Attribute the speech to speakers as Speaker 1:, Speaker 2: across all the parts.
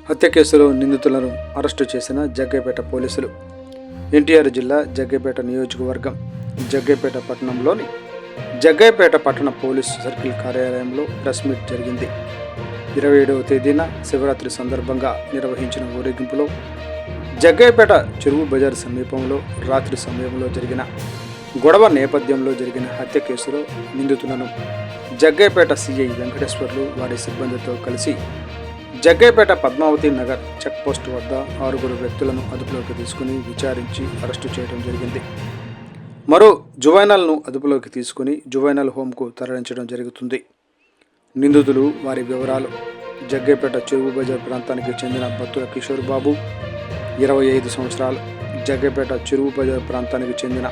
Speaker 1: హత్య కేసులో నిందితులను అరెస్టు చేసిన జగ్గయ్యపేట పోలీసులు. ఎన్టీఆర్ జిల్లా జగ్గయ్యపేట నియోజకవర్గం జగ్గయ్యపేట పట్టణంలోని జగ్గయ్యపేట పట్టణ పోలీసు సర్కిల్ కార్యాలయంలో ప్రెస్ మీట్ జరిగింది. 27వ తేదీన శివరాత్రి సందర్భంగా నిర్వహించిన ఊరేగింపులో జగ్గయ్యపేట చెరువు బజార్ సమీపంలో రాత్రి సమయంలో జరిగిన గొడవ నేపథ్యంలో జరిగిన హత్య కేసులో నిందితులను జగ్గయ్యపేట సిఐ వెంకటేశ్వర్లు వారి సిబ్బందితో కలిసి జగ్గయ్యపేట పద్మావతి నగర్ చెక్పోస్ట్ వద్ద 6 వ్యక్తులను అదుపులోకి తీసుకుని విచారించి అరెస్టు చేయడం జరిగింది. మరో జువైనల్ను అదుపులోకి తీసుకుని జువైనల్ హోంకు తరలించడం జరుగుతుంది. నిందితులు వారి వివరాలు: జగ్గయ్యపేట చెరువు బజార్ ప్రాంతానికి చెందిన బత్తుల కిషోర్ బాబు 25 సంవత్సరాలు, జగ్గయ్యపేట చెరువు బజార్ ప్రాంతానికి చెందిన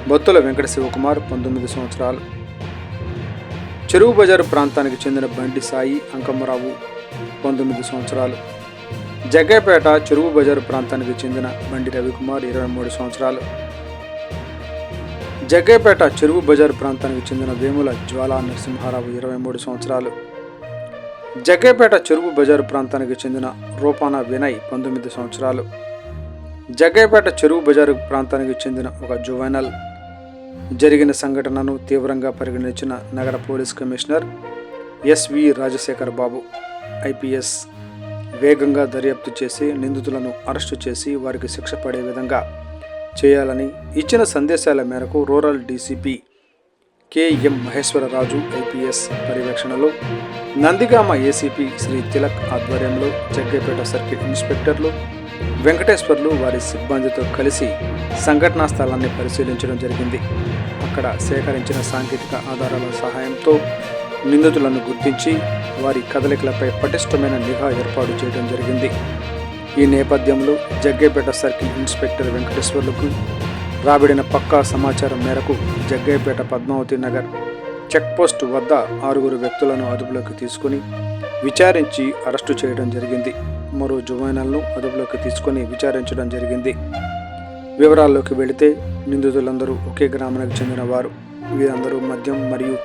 Speaker 1: బత్తుల వెంకట శివకుమార్ 19 సంవత్సరాలు, చెరువు బజార్ ప్రాంతానికి చెందిన బండి సాయి అంకమ్మరావు 19 సంవత్సరాలు, జగ్గయ్యపేట చెరువు బజారు ప్రాంతానికి చెందిన బండి రవికుమార్ 23 సంవత్సరాలు, జగ్గయ్యపేట చెరువు బజారు ప్రాంతానికి చెందిన వేముల జ్వాలా నరసింహారావు 23 సంవత్సరాలు, జగ్గయ్యపేట చెరువు బజారు ప్రాంతానికి చెందిన రూపాన వినయ్ 19 సంవత్సరాలు, జగ్గయ్యపేట చెరువు బజారు ప్రాంతానికి చెందిన ఒక జువైనల్. జరిగిన సంఘటనను తీవ్రంగా పరిగణించిన నగర పోలీస్ కమిషనర్ ఎస్వి రాజశేఖర్ బాబు ఐపీఎస్ వేగంగా దర్యాప్తు చేసి నిందితులను అరెస్టు చేసి వారికి శిక్ష పడే విధంగా చేయాలని ఇచ్చిన సందేశాల మేరకు rural DCP KM Maheshwara Raju IPS పర్యవేక్షణలో నందిగామ ఏసీపీ శ్రీ తిలక్ ఆధ్వర్యంలో జగ్గయ్యపేట సర్కిల్ ఇన్స్పెక్టర్లు వెంకటేశ్వర్లు వారి సిబ్బందితో కలిసి సంఘటనా స్థలాన్ని పరిశీలించడం జరిగింది. అక్కడ సేకరించిన సాంకేతిక ఆధారాల సహాయంతో నిందితులను గుర్తించి వారి కదలికలపై పటిష్టమైన నిఘా ఏర్పాటు చేయడం జరిగింది. ఈ నేపథ్యంలో జగ్గయ్యపేట సర్కిల్ ఇన్స్పెక్టర్ వెంకటేశ్వర్లకు రాబడిన పక్కా సమాచారం మేరకు జగ్గయ్యపేట పద్మావతి నగర్ చెక్పోస్ట్ వద్ద 6 వ్యక్తులను అదుపులోకి తీసుకుని విచారించి అరెస్టు చేయడం జరిగింది. మరో జువైనల్ను అదుపులోకి తీసుకుని విచారించడం జరిగింది. వివరాల్లోకి వెళితే నిందితులందరూ ఒకే గ్రామానికి చెందిన వారు. వీరందరూ మద్యం మరియు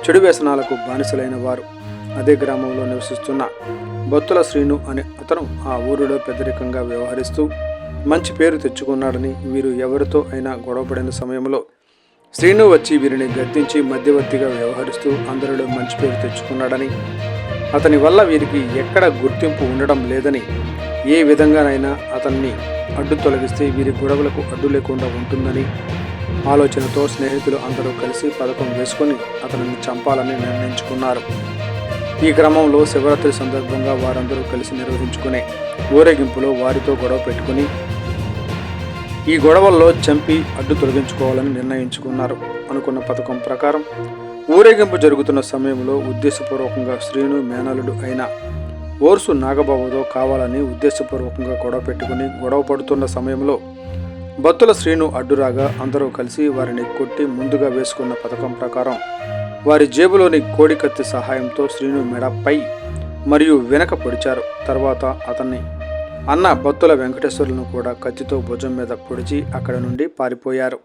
Speaker 1: చెడు వ్యసనాలకు బానిసలైన వారు. అదే గ్రామంలో నివసిస్తున్న బొత్తుల శ్రీను అనే అతను ఆ ఊరిలో పెద్దరికంగా వ్యవహరిస్తూ మంచి పేరు తెచ్చుకున్నాడని, వీరు ఎవరితో అయినా గొడవపడిన సమయంలో శ్రీను వచ్చి వీరిని గద్దించి మధ్యవర్తిగా వ్యవహరిస్తూ అందరిలో మంచి పేరు తెచ్చుకున్నాడని, అతని వల్ల వీరికి ఎక్కడ గుర్తింపు ఉండడం లేదని, ఏ విధంగానైనా అతన్ని అడ్డు తొలగిస్తే వీరి గొడవలకు అడ్డు లేకుండా ఉంటుందని ఆలోచనతో స్నేహితులు అందరూ కలిసి పథకం వేసుకొని అతనిని చంపాలని నిర్ణయించుకున్నారు. ఈ క్రమంలో శివరాత్రి సందర్భంగా వారందరూ కలిసి నిర్వహించుకునే ఊరేగింపులో వారితో గొడవ పెట్టుకుని ఈ గొడవల్లో చంపి అడ్డు తొలగించుకోవాలని నిర్ణయించుకున్నారు. అనుకున్న పథకం ప్రకారం ఊరేగింపు జరుగుతున్న సమయంలో ఉద్దేశపూర్వకంగా శ్రీను మేనలుడు అయిన ఓర్సు నాగబాబుతో కావాలని ఉద్దేశపూర్వకంగా గొడవ పెట్టుకుని గొడవ పడుతున్న సమయంలో బత్తుల శ్రీను అడ్డురాగా అందరూ కలిసి వారిని కొట్టి ముందుగా వేసుకున్న పథకం ప్రకారం వారి జేబులోని కోడి కత్తి సహాయంతో శ్రీను మెడపై మరియు వెనక పొడిచారు. తర్వాత అతన్ని అన్న బత్తుల వెంకటేశ్వర్లను కూడా కత్తితో భుజం మీద పొడిచి అక్కడ నుండి పారిపోయారు.